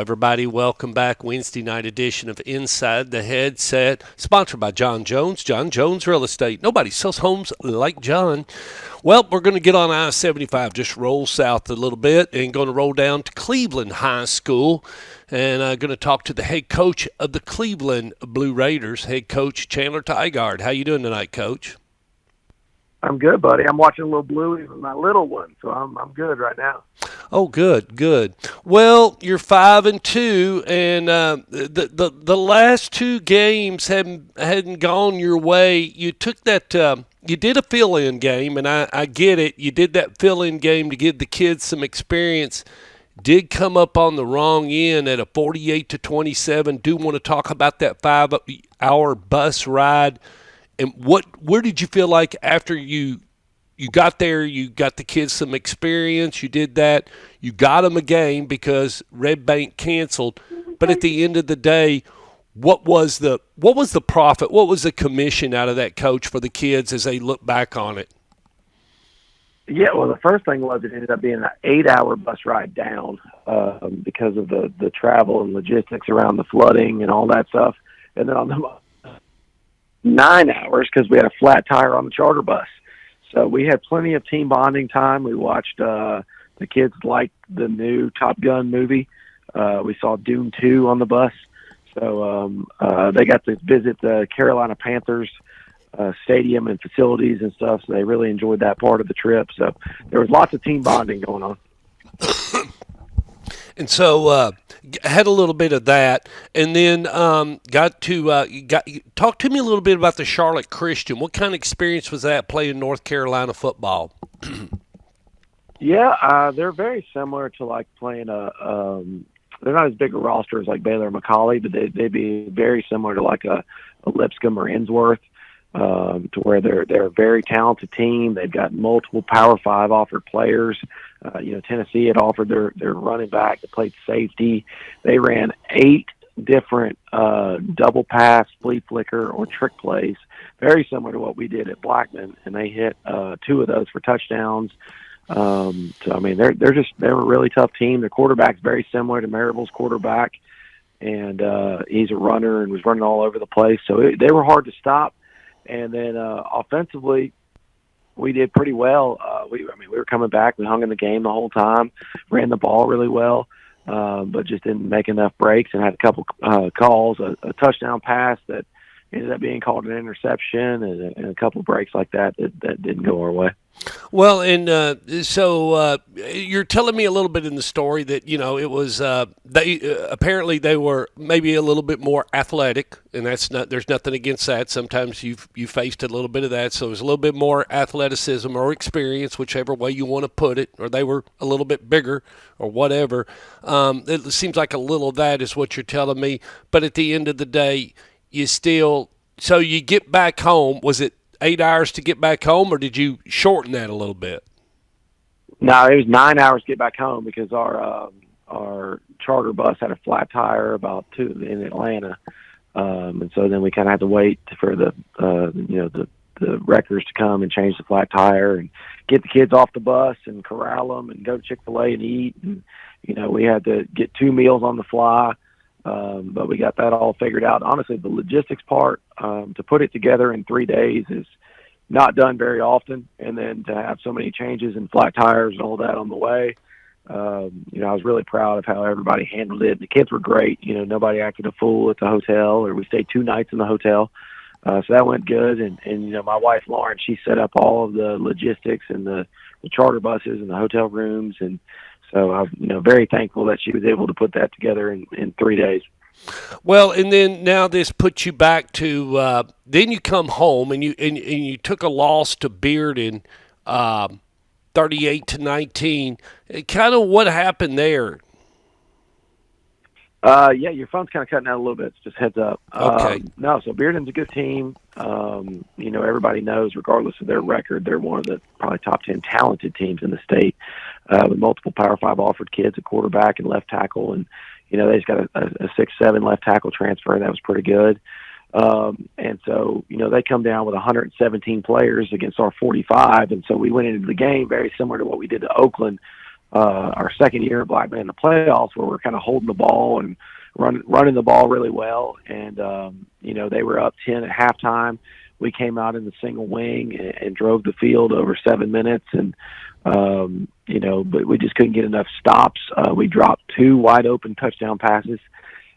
everybody. Welcome back. Wednesday night edition of Inside the Headset, sponsored by John Jones. John Jones Real Estate. Nobody sells homes like John. Well, we're going to get on I-75, just roll south a little bit, and going to roll down to Cleveland High School. And I'm going to talk to the head coach of the Cleveland Blue Raiders, head coach Chandler Tygard. How you doing tonight, Coach? I'm good, buddy. I'm watching a little Bluey with my little one, so I'm good right now. Oh, good. Well, you're 5-2, and the last two games hadn't gone your way. You took that. You did a fill-in game, and I get it. You did that fill-in game to give the kids some experience. Did come up on the wrong end at a 48-27. Do want to talk about that 5-hour bus ride. And where did you feel like after you got there, you got the kids some experience, you did that, you got them a game because Red Bank canceled, but at the end of the day, what was the profit, what was the commission out of that, Coach, for the kids as they look back on it? Yeah, well, the first thing was it ended up being an 8-hour bus ride down because of the travel and logistics around the flooding and all that stuff. And then on the 9 hours because we had a flat tire on the charter bus. So we had plenty of team bonding time. We watched the kids like the new Top Gun movie. We saw Dune 2 on the bus. So they got to visit the Carolina Panthers stadium and facilities and stuff. So they really enjoyed that part of the trip. So there was lots of team bonding going on. And so had a little bit of that, and then talk to me a little bit about the Charlotte Christian. What kind of experience was that playing North Carolina football? Yeah, they're very similar to like playing they're not as big a roster as like Baylor and McCallie, but they'd be very similar to like a Lipscomb or Innsworth, to where they're a very talented team. They've got multiple Power 5 offered players. Tennessee had offered their running back that played safety. They ran 8 different double pass, flea flicker, or trick plays, very similar to what we did at Blackman, and they hit 2 of those for touchdowns. So I mean, they're a really tough team. Their quarterback's very similar to Maribel's quarterback, and he's a runner and was running all over the place. So they were hard to stop. And then offensively, we did pretty well. We were coming back. We hung in the game the whole time, ran the ball really well, but just didn't make enough breaks and had a couple calls, a touchdown pass that ended up being called an interception, and a couple breaks like that didn't go our way. Well, and so you're telling me a little bit in the story that it was apparently they were maybe a little bit more athletic, and there's nothing against that. Sometimes you faced a little bit of that, so it was a little bit more athleticism or experience, whichever way you want to put it, or they were a little bit bigger or whatever. It seems like a little of that is what you're telling me, but at the end of the day, so you get back home. Was it 8 hours to get back home, or did you shorten that a little bit? No, it was 9 hours to get back home because our charter bus had a flat tire about 2 in Atlanta, and so then we kind of had to wait for the wreckers to come and change the flat tire and get the kids off the bus and corral them and go to Chick-fil-A and eat. And we had to get 2 meals on the fly. But we got that all figured out. Honestly, the logistics part, to put it together in 3 days is not done very often. And then to have so many changes and flat tires and all that on the way, I was really proud of how everybody handled it. The kids were great. Nobody acted a fool at the hotel, or we stayed 2 nights in the hotel. So that went good. And my wife, Lauren, she set up all of the logistics and the charter buses and the hotel rooms. And so I'm very thankful that she was able to put that together in 3 days. Well, and then now this puts you back to then you come home and you took a loss to Bearden, 38-19. Kind of what happened there? Yeah, your phone's kind of cutting out a little bit. So just heads up. Okay. No, so Bearden's a good team. Everybody knows, regardless of their record, they're one of the probably top 10 talented teams in the state, with multiple Power 5 offered kids at quarterback and left tackle. And, they just got a 6'7" left tackle transfer. That was pretty good. And so, they come down with 117 players against our 45. And so we went into the game very similar to what we did to Oakland. our second year at Blackman in the playoffs, where we're kind of holding the ball and running the ball really well. And they were up 10 at halftime. We came out in the single wing and drove the field over 7 minutes, and but we just couldn't get enough stops. We dropped 2 wide open touchdown passes.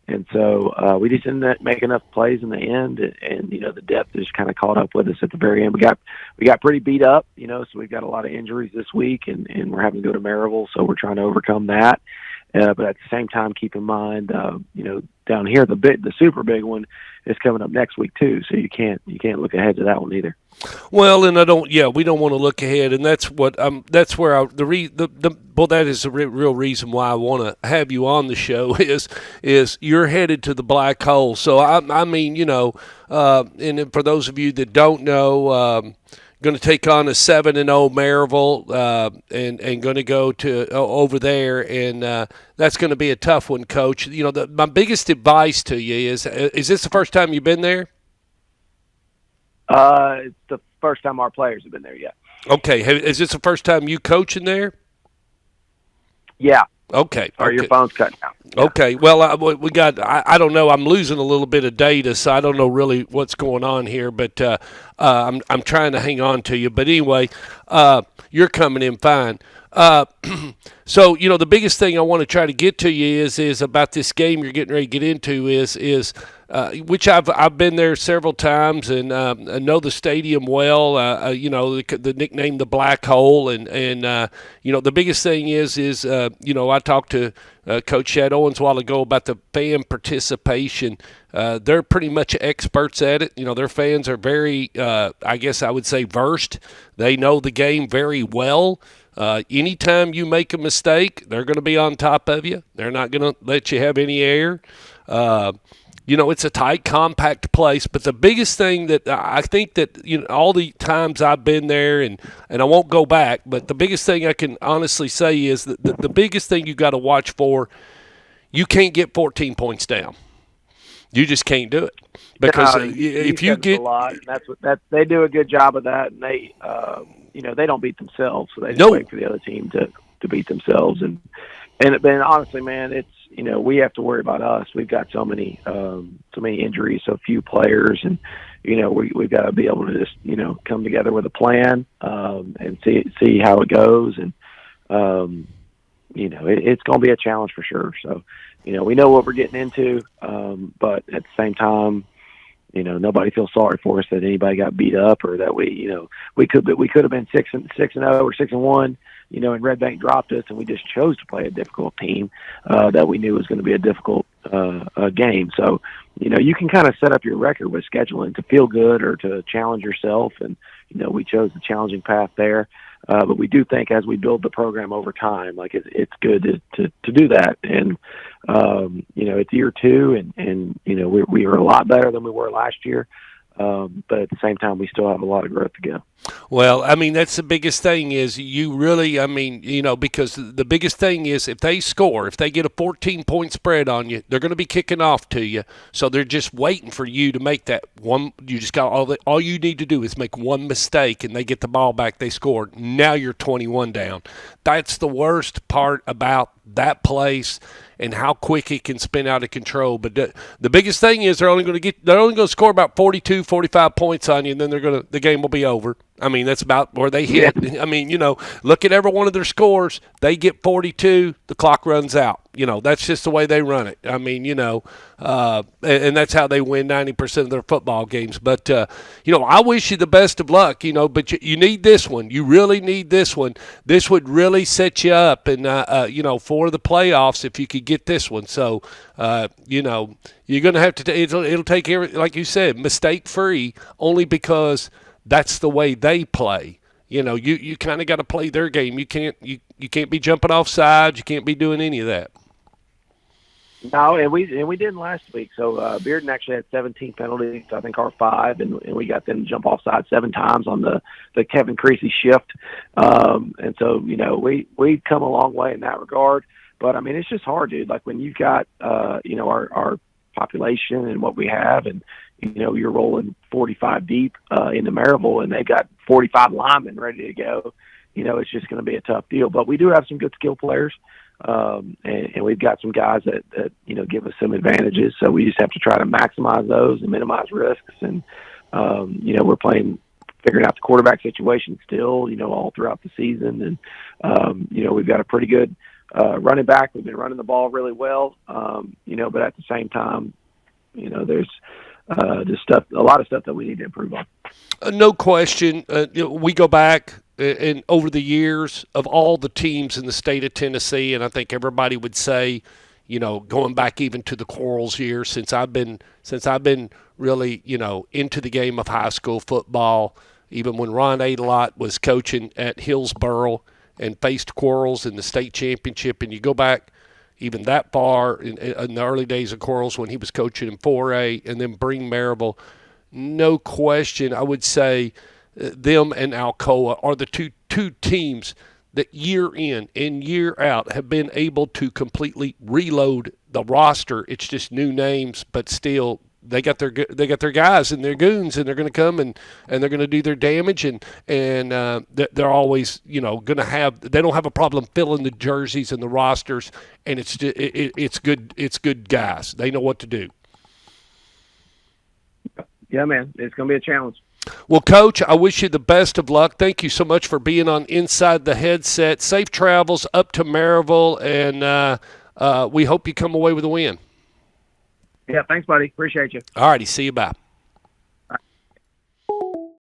And so we just didn't make enough plays in the end, and the depth just kind of caught up with us at the very end. We got pretty beat up, so we've got a lot of injuries this week, and we're having to go to Maryville, so we're trying to overcome that. But at the same time, keep in mind, down here the super big one is coming up next week too. So you can't look ahead to that one either. Well, and we don't want to look ahead, and that's what that's where that is the real reason why I want to have you on the show is you're headed to the black hole. So I mean, and for those of you that don't know, going to take on a 7-0 Maryville, and going to go to over there, and that's going to be a tough one, Coach. My biggest advice to you is this the first time you've been there? It's the first time our players have been there yet. Okay, is this the first time you coaching there? Yeah. Okay. Or your phone's cutting out. Yeah. Okay. Well, I don't know. I'm losing a little bit of data, so I don't know really what's going on here. But I'm trying to hang on to you. But anyway, you're coming in fine. So the biggest thing I want to try to get to you is about this game you're getting ready to get into is which I've been there several times, and I know the stadium well. The nickname the Black Hole, and the biggest thing is I talked to Coach Shad Owens a while ago about the fan participation. They're pretty much experts at it. Their fans are very, I guess I would say, versed. They know the game very well. Anytime you make a mistake, they're going to be on top of you. They're not going to let you have any air. It's a tight, compact place. But the biggest thing that I think that, all the times I've been there, and I won't go back, but the biggest thing I can honestly say is that the biggest thing you got to watch for, you can't get 14 points down. You just can't do it. Because if you get – a lot, and they do a good job of that, and they they don't beat themselves, so they just wait for the other team to beat themselves. And honestly, man, it's we have to worry about us. We've got so many injuries, so few players, and we've got to be able to just come together with a plan and see how it goes. And it's going to be a challenge for sure. So we know what we're getting into, but at the same time, nobody feels sorry for us that anybody got beat up, or that we could have been 6-0 or 6-1, and Red Bank dropped us, and we just chose to play a difficult team that we knew was going to be a difficult game. So, you can kind of set up your record with scheduling to feel good or to challenge yourself, and we chose the challenging path there. But we do think as we build the program over time, like it's good to do that. And it's year 2, and we are a lot better than we were last year. But at the same time, we still have a lot of growth to go. Well, I mean, that's the biggest thing is you really, because the biggest thing is if they score, if they get a 14-point spread on you, they're going to be kicking off to you. So they're just waiting for you to make that one. You just got all you need to do is make one mistake, and they get the ball back. They scored. Now you're 21 down. That's the worst part about that place and how quick it can spin out of control. But the biggest thing is they're only going to score about 42, 45 points on you, and then the game will be over. I mean, that's about where they hit. Yeah. I mean, look at every one of their scores. They get 42, the clock runs out. That's just the way they run it. I mean, and that's how they win 90% of their football games. But, I wish you the best of luck, but you need this one. You really need this one. This would really set you up and, for the playoffs if you could get this one. So, you're going to have to it'll take, like you said, mistake-free, only because that's the way they play. You kind of got to play their game. You can't be jumping off sides. You can't be doing any of that. No, and we didn't last week. So Bearden actually had 17 penalties. I think our 5, and we got them to jump off side 7 times on the Kevin Creasy shift. And so we've come a long way in that regard. But I mean, it's just hard, dude. Like when you've got our population and what we have, and you're rolling 45 deep into Maryville, and they've got 45 linemen ready to go. it's just going to be a tough deal. But we do have some good skill players, and we've got some guys that give us some advantages. So we just have to try to maximize those and minimize risks. And we're figuring out the quarterback situation still, all throughout the season. And we've got a pretty good running back. We've been running the ball really well, but at the same time, there's just a lot of stuff that we need to improve on. No question. We go back and over the years of all the teams in the state of Tennessee, and I think everybody would say, going back even to the Quarles years, since I've been really, into the game of high school football, even when Ron Adelot was coaching at Hillsboro and faced Quarles in the state championship, and you go back even that far in the early days of Quarles when he was coaching in 4A, and then bring Maryville, no question, I would say them and Alcoa are the two teams that year in and year out have been able to completely reload the roster. It's just new names, but still they got their guys and their goons, and they're going to come and they're going to do their damage, and they're always going to have. They don't have a problem filling the jerseys and the rosters, and it's good guys. They know what to do. Yeah, man, it's going to be a challenge. Well, Coach, I wish you the best of luck. Thank you so much for being on Inside the Headset. Safe travels up to Maryville, and we hope you come away with a win. Yeah, thanks, buddy. Appreciate you. All righty, see you. Bye.